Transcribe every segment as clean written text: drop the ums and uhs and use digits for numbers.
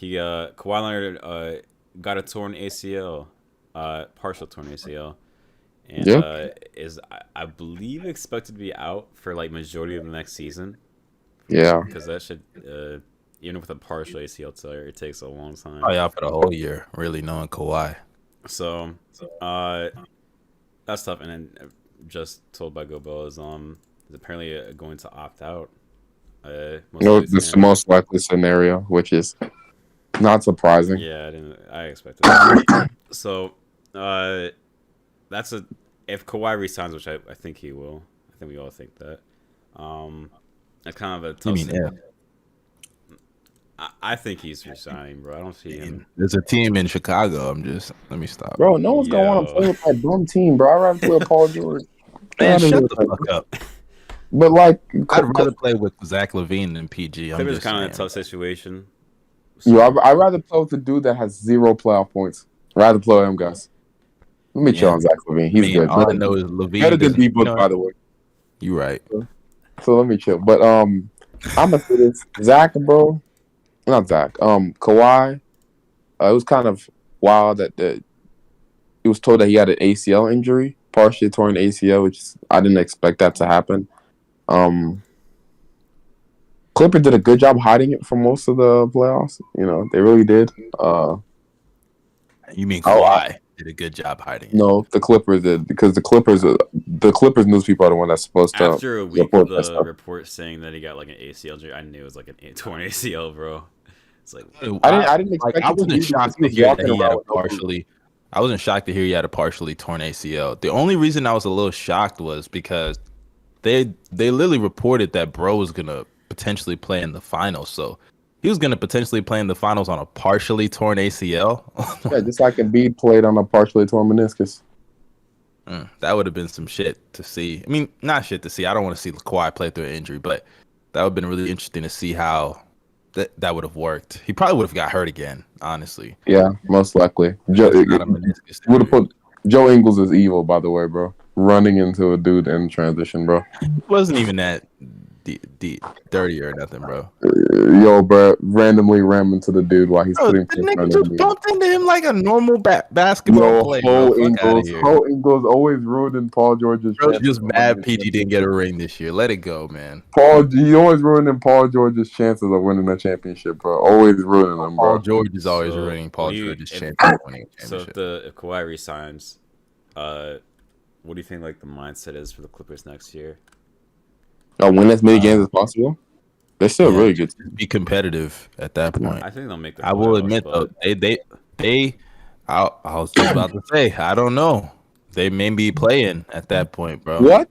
Kawhi Leonard got a torn ACL, partial torn ACL, and Yeah. is I believe expected to be out for like majority of the next season. Yeah. Because that should even with a partial ACL tear, it takes a long time. Probably out for the whole year, really knowing Kawhi. So that's tough. And then just told by Gobel is apparently going to opt out. No, this is the most likely scenario, which is not surprising. Yeah, I expected that. So that's if Kawhi resigns, which I think he will. I think we all think that. That's kind of a tough. I think he's resigning, bro. I don't see him. There's a team in Chicago. Let me stop. Bro, no one's going to want to play with that dumb team, bro. I'd rather play with Paul George. Man, shut the fuck up. But, like... I'd rather play with Zach LaVine than PG. It was kind of a tough situation. So. I'd rather play with the dude that has 0 playoff points. I'd rather play with him, guys. Let me chill on Zach LaVine. He's good. All I know is LaVine. Had a good D-book, by the way. You're right. So let me chill. But I'm going to say this. Zach, bro... Not Zach. Kawhi. It was kind of wild that it was told that he had an ACL injury, partially torn ACL, which I didn't expect that to happen. Clippers did a good job hiding it for most of the playoffs. You know, they really did. You mean Kawhi did a good job hiding it? No, the Clippers did, because the Clippers news people are the one that's supposed to. After a week of the report saying that he got like an ACL injury, I knew it was like a torn ACL, bro. It's like I didn't expect. Like, I wasn't shocked to hear that he had a partially. I wasn't shocked to hear he had a partially torn ACL. The only reason I was a little shocked was because they literally reported that Bro was gonna potentially play in the finals. So he was gonna potentially play in the finals on a partially torn ACL. Yeah, just like Embiid played on a partially torn meniscus. That would have been some shit to see. I mean, not shit to see. I don't want to see Kawhi play through an injury, but that would have been really interesting to see how that would have worked. He probably would have got hurt again, honestly. Yeah, most likely. Would have put Joe Ingles is evil, by the way, bro. Running into a dude in transition, bro. It wasn't even that dirty or nothing, bro. Yo, bro, randomly ram into the dude while he's putting. The nigga just bumped into him like a normal basketball player. Ho Ingles always ruining Paul George's. Bro, just mad PG didn't get a ring this year. Let it go, man. He always ruining Paul George's chances of winning a championship, bro. Always ruining them, bro. Paul George is always ruining Paul George's chances of winning a championship. So if Kawhi resigns, what do you think like the mindset is for the Clippers next year? Win as many games as possible. They're still really good. Be competitive at that point. I think they'll make. I will admit though, they. I was just about to say, I don't know. They may be playing at that point, bro. What?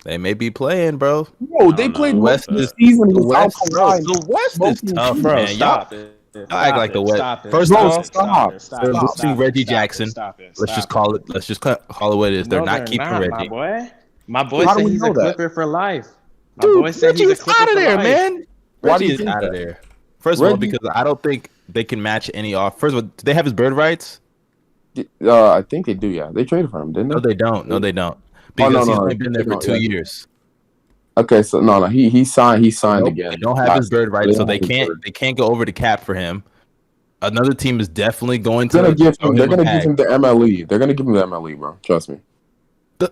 They may be playing, bro. No, they played West this season. The West is tough, bro. Man. Stop it. I act like the West. First of all, stop. Reggie Jackson. Let's just call it. Let's just call it what it is. They're not keeping Reggie. My boy said he's a Clipper for life. Dude, Reggie's out of there, man. Reggie is out of there. First of all, because I don't think they can match any off. First of all, do they have his bird rights? I think they do. Yeah, they traded for him, didn't they? No, they don't. No, they don't. Because he's only been there for 2 years. Okay, so no, he signed. He signed again. They don't have his bird rights, so they can't go over the cap for him. Another team is definitely going to. They're gonna give him the MLE. They're gonna give him the MLE, bro. Trust me. I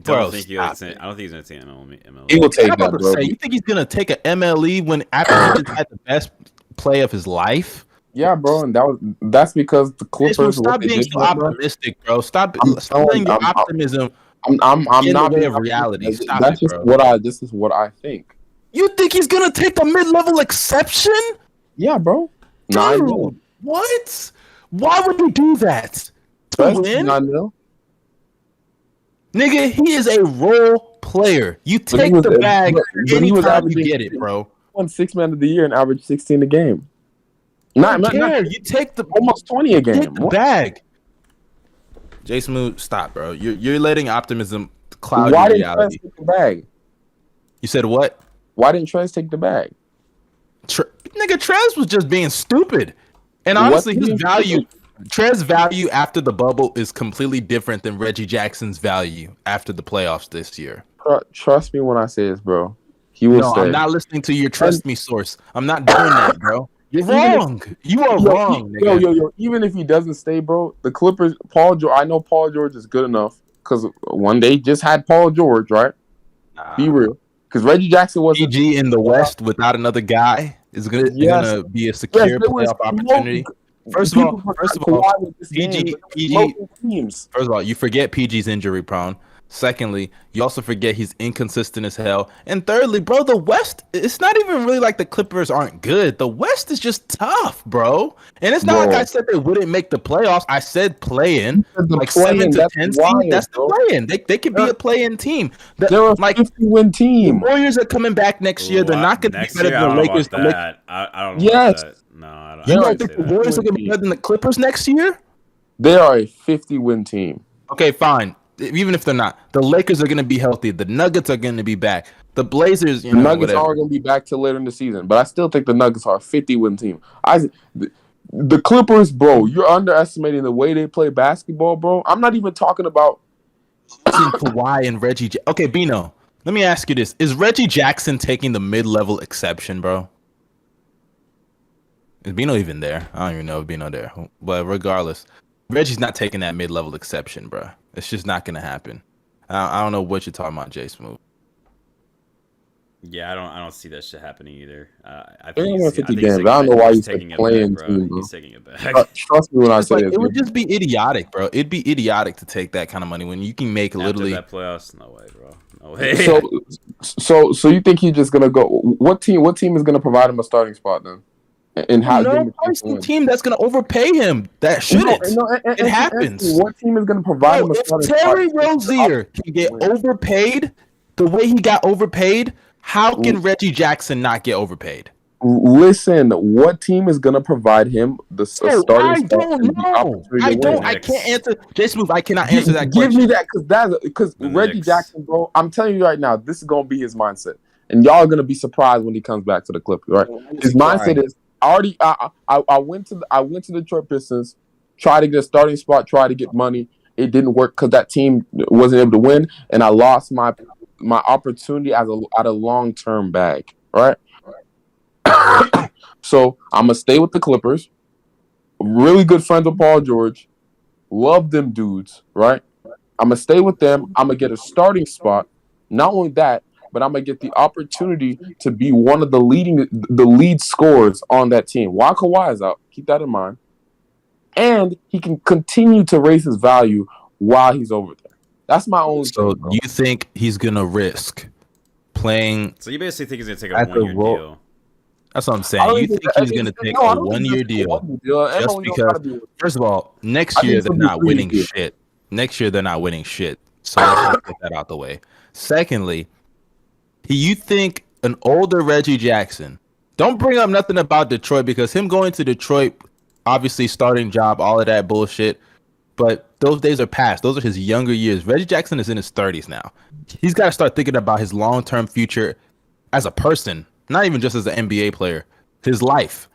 don't think he's gonna take MLE. He will take that, bro. You think he's gonna take an MLE when after he just had the best play of his life? Yeah, bro, and that's because the Clippers. Stop being so optimistic, bro. Stop letting your optimism. I'm not being of reality. Stop that's it, just bro. This is what I think. You think he's gonna take the mid-level exception? Yeah, bro. Dude, what? Why would you do that? To win? 9-0? Nigga, he is a role player. You take the bag anytime you get it, bro. Won 6 man of the year and averaged 16 a game. Not you take the almost 20 a game. Take the bag. JSmooth, stop, bro. You're letting optimism cloud your reality. Trez take the bag? You said what? Why didn't Trez take the bag? Nigga, Trez was just being stupid. And honestly, Trez's value after the bubble is completely different than Reggie Jackson's value after the playoffs this year. Trust me when I say this, bro. He will stay. I'm not listening to your trust me source. I'm not doing that, bro. You're wrong. You are wrong. Yo. Even if he doesn't stay, bro, the Clippers, I know Paul George is good enough because one day just had Paul George, right? Be real. Because Reggie Jackson was PG in the West without another guy is gonna be a secure playoff opportunity. First of all, PG. First of all, you forget PG's injury prone. Secondly, you also forget he's inconsistent as hell. And thirdly, bro, the West, it's not even really like the Clippers aren't good. The West is just tough, bro. And it's not like I said they wouldn't make the playoffs. I said play-in. Like 7 to 10 seed, that's the play-in. They could be a play-in team. They're a 50-win team. The Warriors are coming back next year. They're not going to be better than the Lakers. I don't know about that. No, I don't. You don't think the Warriors are going to be better than the Clippers next year? They are a 50-win team. Okay, fine. Even if they're not, the Lakers are going to be healthy. The Nuggets are going to be back. The Blazers, the Nuggets are going to be back till later in the season. But I still think the Nuggets are a 50-win team. The Clippers, bro, you're underestimating the way they play basketball, bro. I'm not even talking about Kawhi and Reggie. Okay, Bino, let me ask you this: is Reggie Jackson taking the mid-level exception, bro? Is Bino even there? I don't even know if Bino there. But regardless, Reggie's not taking that mid-level exception, bro. It's just not gonna happen. I don't know what you're talking about, JSmooth. Yeah, I don't see that shit happening either. I think he's 50 games. I don't know why he's taking playing team, bro. He's taking it back. Trust me when I say it would just be idiotic, bro. It'd be idiotic to take that kind of money when you can make literally that playoffs. No way, bro. No way. So you think he's just gonna go? What team is gonna provide him a starting spot then? And how team that's going to overpay him. That shouldn't. It happens. What team is going to provide him? If Terry Rozier can get overpaid the way he got overpaid, how can Reggie Jackson not get overpaid? Listen, what team is going to provide him the starting spot? I don't know. I can't answer. JSmooth, I cannot answer that question. Give me that because Reggie Jackson, bro, I'm telling you right now, this is going to be his mindset. And y'all are going to be surprised when he comes back to the Clippers, right? His mindset is, I went to the Detroit Pistons, tried to get a starting spot, tried to get money. It didn't work because that team wasn't able to win, and I lost my opportunity at a long-term bag. Right. So I'm gonna stay with the Clippers. Really good friends with Paul George. Love them dudes. Right. I'm gonna stay with them. I'm gonna get a starting spot. Not only that, but I'm gonna get the opportunity to be one of the lead scorers on that team. While Kawhi is out, keep that in mind. And he can continue to raise his value while he's over there. That's my only. So you think he's gonna risk playing? So you basically think he's gonna take a 1-year deal? That's what I'm saying. You think he's gonna take a 1-year deal just because? First of all, next year they're not winning shit. Next year they're not winning shit. So let's just get that out the way. Secondly, you think an older Reggie Jackson, don't bring up nothing about Detroit because him going to Detroit, obviously starting job, all of that bullshit, but those days are past. Those are his younger years. Reggie Jackson is in his 30s now. He's got to start thinking about his long-term future as a person, not even just as an NBA player, his life.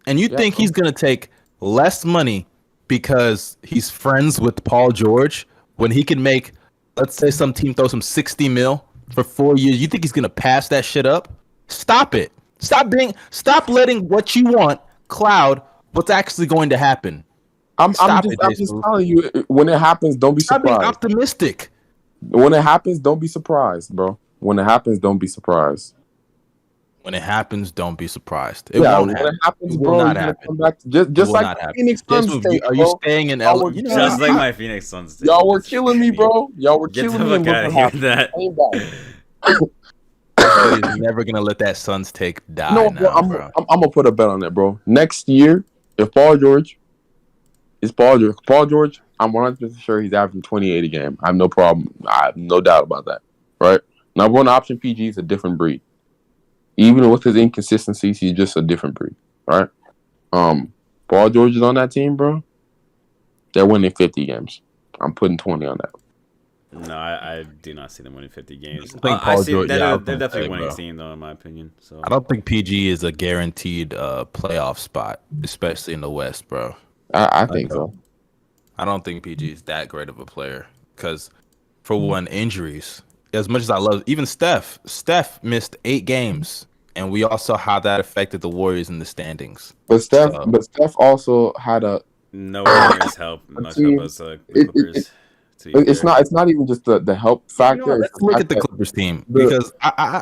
And you think he's going to take less money because he's friends with Paul George when he can make, let's say some team throws him 60 mil for 4 years. You think he's gonna pass that shit up? Stop it. Stop letting what you want cloud what's actually going to happen. I'm just telling you, when it happens, don't be surprised. Stop being optimistic. When it happens, don't be surprised, bro. When it happens, don't be surprised. When it happens, don't be surprised. It won't happen. When it happens, bro, not happen. Just like Phoenix Suns. Are you staying in LA? Just like my Phoenix Suns. Y'all were killing me, bro. Y'all were killing me. Get the fuck out of here with that. He's never gonna let that Suns take die. No, bro, I'm gonna put a bet on that, bro. Next year, if Paul George, I'm 100% sure he's averaging 28 a game. I have no problem. I have no doubt about that. Right? Number one option PG is a different breed. Even with his inconsistencies, he's just a different breed, right? Paul George is on that team, bro. They're winning 50 games. I'm putting 20 on that. No, I do not see them winning 50 games. They're definitely winning team, though, in my opinion. So I don't think PG is a guaranteed playoff spot, especially in the West, bro. I think so. I don't think PG is that great of a player because, for one, injuries. As much as I love, even Steph missed 8 games and we all saw how that affected the Warriors in the standings. But Steph also had a nowhere near help much help as Clippers. It's not even just the help factor. Let's look at the Clippers team because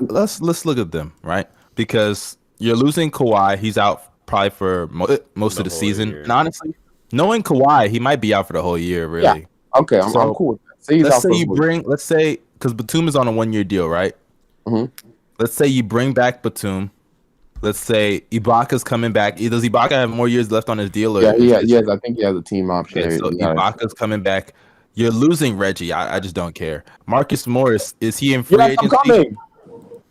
let's look at them, right? Because you're losing Kawhi, he's out probably for most of the season. Year. And honestly, knowing Kawhi, he might be out for the whole year, really. Yeah. Okay, I'm cool with that. Let's say because Batum is on a 1-year deal, right? Mm-hmm. Let's say you bring back Batum. Let's say Ibaka's coming back. Does Ibaka have more years left on his deal? Yes. I think he has a team option. Okay, so Ibaka's coming back. You're losing Reggie. I just don't care. Marcus Morris, is he in free agency?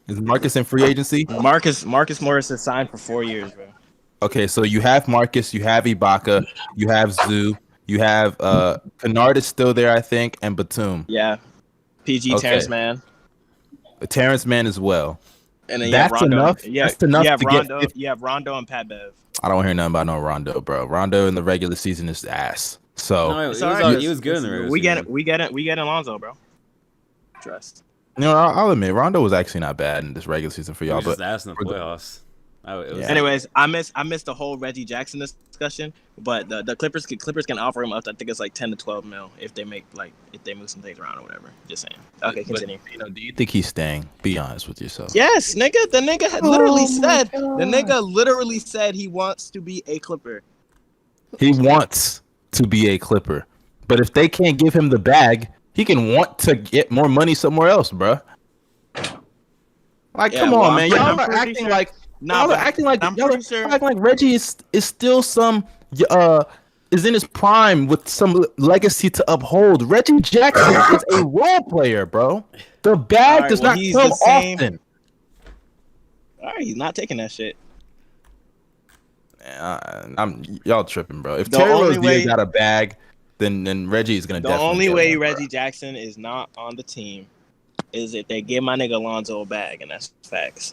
Is Marcus in free agency? Marcus Morris is signed for 4 years, bro. Okay, so you have Marcus, you have Ibaka, you have Zoo, you have Kennard is still there, I think, and Batum. Yeah. PG Okay. Terrence Mann as well. And then That's Rondo. enough. Yeah, That's enough to Rondo. get. You have Rondo and Pat Bev. I don't hear nothing about no Rondo, bro. Rondo in the regular season is ass. So no, he was good in the regular season. We get Alonzo, bro. Trust. I'll admit Rondo was actually not bad in this regular season for y'all, He was but just ass in the playoffs. Anyways, I missed the whole Reggie Jackson discussion, but the Clippers can offer him up to, I think it's like 10 to 12 mil if they move some things around or whatever. Just saying. Okay, continue. But, do you think he's staying? Be honest with yourself. Yes, nigga. The nigga had literally said he wants to be a Clipper. He wants to be a Clipper, but if they can't give him the bag, he can want to get more money somewhere else, bro. Like, come on, man. Y'all are acting like. Y'all are acting like Reggie is still is in his prime with some legacy to uphold. Reggie Jackson is a role player, bro. The bag does not come often. All right, he's not taking that shit. Y'all tripping, bro. If Terry Rozier got a bag, then Reggie is gonna. The only way Reggie Jackson is not on the team is if they give my nigga Alonzo a bag, and that's facts.